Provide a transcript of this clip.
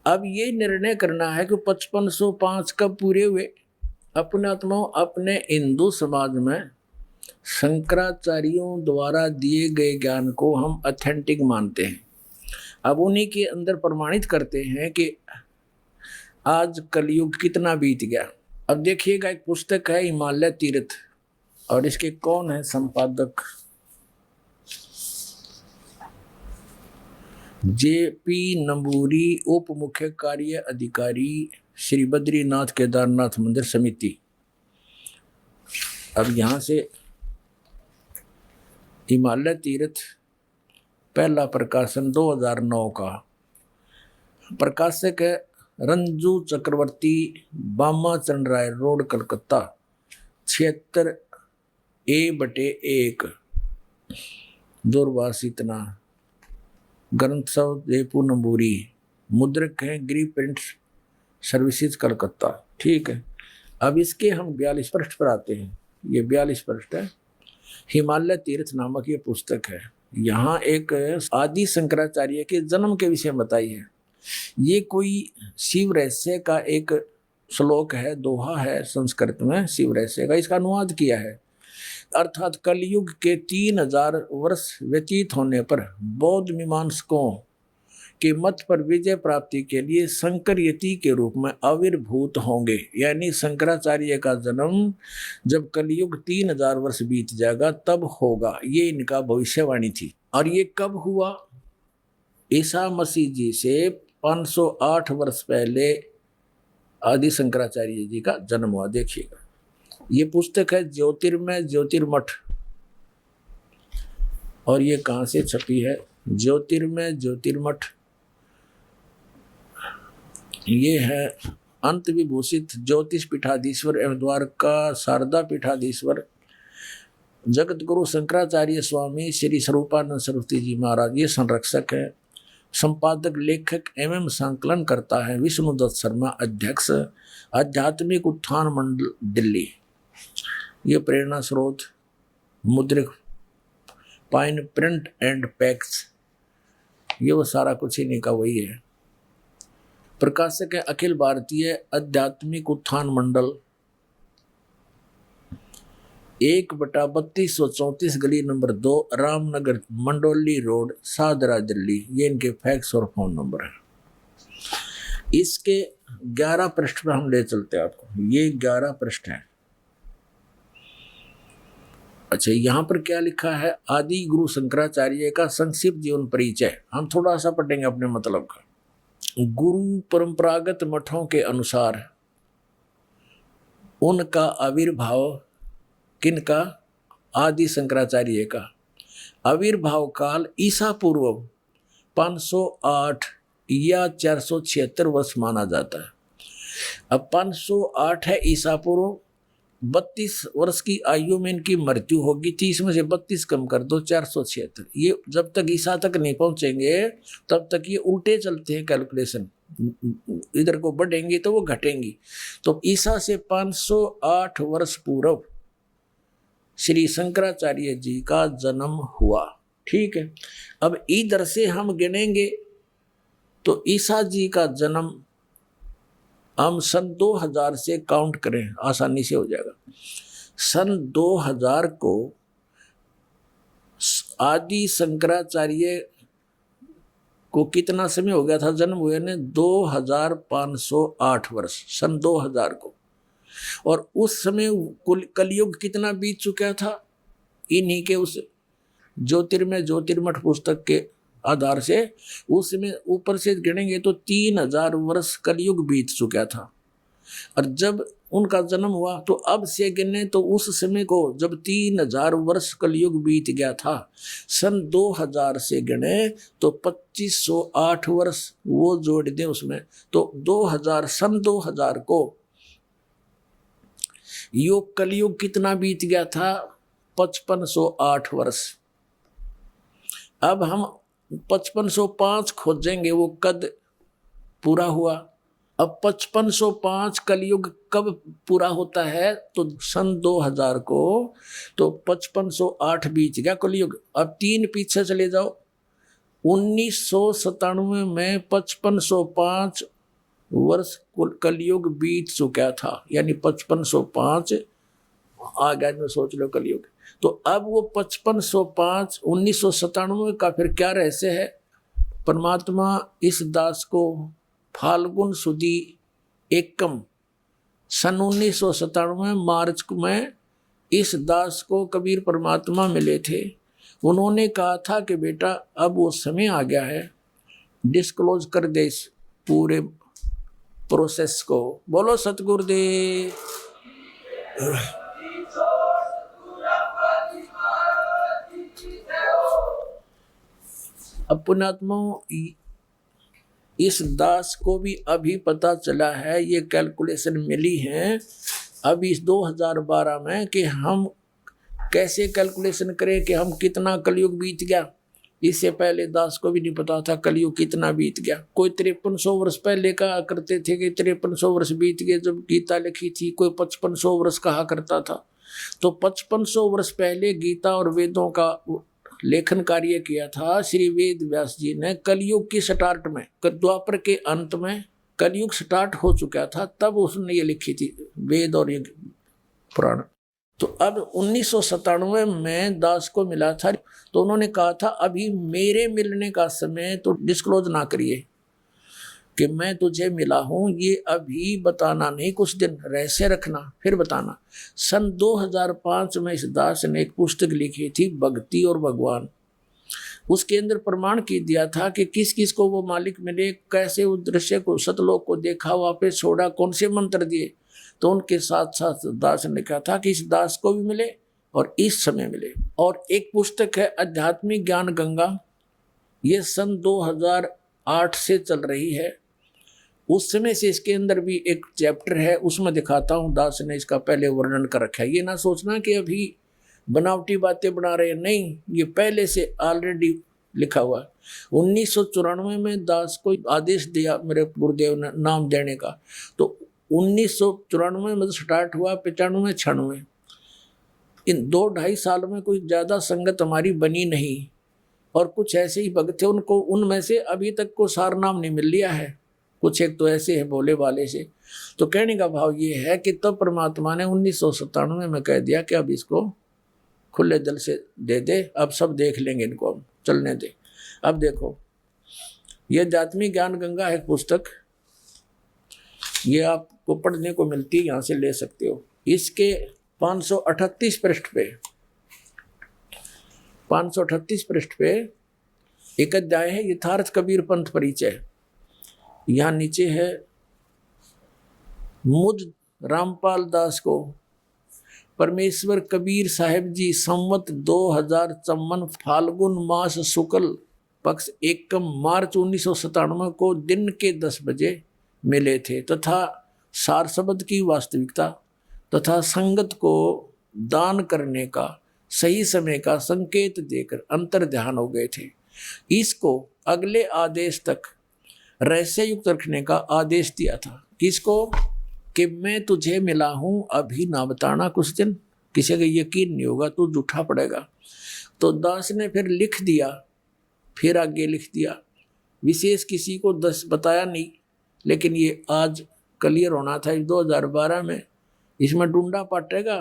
अब ये निर्णय करना है कि 5505 कब पूरे हुए। अपने आत्माओं, अपने हिंदू समाज में शंकराचार्यों द्वारा दिए गए ज्ञान को हम ऑथेंटिक मानते हैं। अब उन्हीं के अंदर प्रमाणित करते हैं कि आज कलयुग कितना बीत गया। अब देखिएगा, एक पुस्तक है हिमालय तीर्थ, और इसके कौन है संपादक? जेपी नंबूरी, उप मुख्य कार्य अधिकारी, श्री बद्रीनाथ केदारनाथ मंदिर समिति। अब यहां से हिमालय तीर्थ पहला प्रकाशन 2009 का, प्रकाशक है रंजू चक्रवर्ती, बामा चंद राय रोड, कलकत्ता, 76A/1 दूरभाष इतना। ग्रंथ सब जयपुर नंबूरी, मुद्रक है गिरी प्रिंट सर्विसेज, कलकत्ता। ठीक है, अब इसके हम 42 पृष्ठ पर आते हैं। ये 42 पृष्ठ है, हिमालय तीर्थ नामक ये पुस्तक है। यहाँ एक आदि शंकराचार्य के जन्म के विषय बताई है। ये कोई शिव रहस्य का एक श्लोक है, दोहा है संस्कृत में शिव रहस्य का, इसका अनुवाद किया है। अर्थात कलयुग के 3000 वर्ष व्यतीत होने पर बौद्ध मीमांसकों के मत पर विजय प्राप्ति के लिए शंकर यति के रूप में आविर्भूत होंगे। यानी शंकराचार्य का जन्म जब कलयुग 3000 वर्ष बीत जाएगा तब होगा, ये इनका भविष्यवाणी थी। और ये कब हुआ? ईसा मसीह जी से 508 वर्ष पहले आदि शंकराचार्य जी का जन्म हुआ। देखिएगा, ये पुस्तक है ज्योतिर्मय ज्योतिर्मठ, और ये कहाँ से छपी है? ज्योतिर्मय ज्योतिर्मठ। ये है अंत विभूषित ज्योतिष पीठाधीश्वर एवं द्वारका शारदा पीठाधीश्वर जगत गुरु शंकराचार्य स्वामी श्री स्वरूपानंद सरस्वती जी महाराज, ये संरक्षक है। संपादक, लेखक एवं संकलन करता है विष्णुदत्त शर्मा, अध्यक्ष आध्यात्मिक उत्थान मंडल दिल्ली। ये प्रेरणा स्रोत Mudryk pine print and PACS, ये वो सारा कुछ इन्हीं का वही है। प्रकाशक है अखिल भारतीय आध्यात्मिक उत्थान मंडल, 1/3234 गली नंबर 2, रामनगर मंडोली रोड, सादरा दिल्ली। ये इनके फैक्स और फोन नंबर है। इसके 11 पृष्ठ पर हम ले चलते हैं आपको। ये 11 पृष्ठ है। अच्छा, यहाँ पर क्या लिखा है? आदि गुरु शंकराचार्य का संक्षिप्त जीवन परिचय हम थोड़ा सा पढ़ेंगे अपने मतलब का। गुरु परंपरागत मठों के अनुसार उनका आविर्भाव, किनका? आदि शंकराचार्य का आविर्भाव काल ईसा पूर्व 508 या 476 वर्ष माना जाता है। अब 508 है ईसा पूर्व, 32 वर्ष की आयु में इनकी मृत्यु होगी। 30 में से 32 कम कर दो, 476। ये जब तक ईसा तक नहीं पहुंचेंगे तब तक ये उल्टे चलते हैं कैलकुलेशन, इधर को बढ़ेंगी तो वो घटेंगी। तो ईसा से 508 वर्ष पूर्व श्री शंकराचार्य जी का जन्म हुआ। ठीक है, अब इधर से हम गिनेंगे तो ईसा जी का जन्म हम सन 2000 से काउंट करें, आसानी से हो जाएगा। सन 2000 को आदि शंकराचार्य को कितना समय हो गया था जन्म हुए ने? 2508 वर्ष, सन 2000 को। और उस समय कलयुग कितना बीत चुका था? इन्हीं के उस ज्योतिर्मय ज्योतिर्मठ पुस्तक के आधार से उसमें ऊपर से गिनेंगे तो 3000 वर्ष कलयुग बीत चुका था। और जब उनका जन्म हुआ तो अब से गिने तो उस समय को जब 3000 वर्ष कलयुग बीत गया था, सन 2000 से गिने तो 2508 वर्ष वो जोड़ दें उसमें, तो 2000 सन 2000 को योग कलयुग कितना बीत गया था? 5508 वर्ष। अब हम 5505 खोजेंगे, वो कद पूरा हुआ। अब 5505 कलयुग कब पूरा होता है? तो सन 2000 को, तो 5508 बीत गया कलयुग। अब 3 पीछे चले जाओ, 1997 में 5505 वर्ष कलयुग बीत चुका था, यानी 5505 आ गया में, सोच लो कलयुग। तो अब वो 5505 1997 का फिर क्या रहस्य है? परमात्मा इस दास को फाल्गुन सुदी एकम सन 1997 मार्च में इस दास को कबीर परमात्मा मिले थे। उन्होंने कहा था कि बेटा अब वो समय आ गया है, डिस्क्लोज कर दे इस पूरे प्रोसेस को। बोलो सतगुरुदेव। अब पुण्यात्मा, इस दास को भी अभी पता चला है, ये कैलकुलेशन मिली है अभी इस 2012 में कि हम कैसे कैलकुलेशन करें कि हम कितना कलयुग बीत गया। इससे पहले दास को भी नहीं पता था कलयुग कितना बीत गया। कोई 5300 वर्ष पहले कहा करते थे कि 5300 वर्ष बीत गए जब गीता लिखी थी, कोई 5500 वर्ष कहा करता था। तो 5500 वर्ष पहले गीता और वेदों का लेखन कार्य किया था श्री वेद व्यास जी ने कलयुग की स्टार्ट में, द्वापर के अंत में कलयुग स्टार्ट हो चुका था, तब उसने ये लिखी थी वेद और ये पुराण। तो अब 1997 में दास को मिला था, तो उन्होंने कहा था अभी मेरे मिलने का समय तो डिस्क्लोज ना करिए कि मैं तुझे मिला हूं, ये अभी बताना नहीं, कुछ दिन रहस्य रखना फिर बताना। सन 2005 में इस दास ने एक पुस्तक लिखी थी भक्ति और भगवान। उसके अंदर प्रमाण की दिया था कि किस किस को वो मालिक मिले, कैसे उस दृश्य को सतलोक को देखा, वापस छोड़ा, कौन से मंत्र दिए। तो उनके साथ साथ दास ने कहा था कि इस दास को भी मिले और इस समय मिले। और एक पुस्तक है आध्यात्मिक ज्ञान गंगा, ये सन 2008 से चल रही है। उस समय से इसके अंदर भी एक चैप्टर है, उसमें दिखाता हूँ दास ने इसका पहले वर्णन कर रखा है। ये ना सोचना कि अभी बनावटी बातें बना रहे हैं, नहीं, ये पहले से ऑलरेडी लिखा हुआ है। 1994 में दास को आदेश दिया मेरे गुरुदेव ने नाम देने का, तो 1994 में स्टार्ट हुआ, 95 96, इन 2-2.5 साल में कोई ज़्यादा संगत हमारी बनी नहीं। और कुछ ऐसे ही भक्त थे, उनको उनमें से अभी तक को सार नाम नहीं मिल लिया है, कुछ एक तो ऐसे है बोले वाले से। तो कहने का भाव ये है कि तब परमात्मा ने 1997 में कह दिया कि अब इसको खुले दिल से दे दे, अब सब देख लेंगे, इनको अब चलने दे। अब देखो, ये आध्यात्मिक ज्ञान गंगा है पुस्तक, ये आपको पढ़ने को मिलती है, यहाँ से ले सकते हो। इसके 538 पृष्ठ पे 538 पृष्ठ पे एक अध्याय है यथार्थ कबीर पंथ परिचय। यहाँ नीचे है मुझ रामपाल दास को परमेश्वर कबीर साहिब जी संवत 2054 फाल्गुन मास शुक्ल पक्ष एकम मार्च 1997 को दिन के 10 बजे मिले थे, तथा सार शब्द की वास्तविकता तथा संगत को दान करने का सही समय का संकेत देकर अंतर ध्यान हो गए थे। इसको अगले आदेश तक रहस्य युक्त रखने का आदेश दिया था। किसको? कि मैं तुझे मिला हूं, अभी ना बताना, कुछ दिन किसी का यकीन नहीं होगा, तू झूठा पड़ेगा। तो दास ने फिर लिख दिया, फिर आगे लिख दिया, विशेष किसी को 10 बताया नहीं, लेकिन ये आज क्लियर होना था 2012 में। इसमें ढूंढा पाटेगा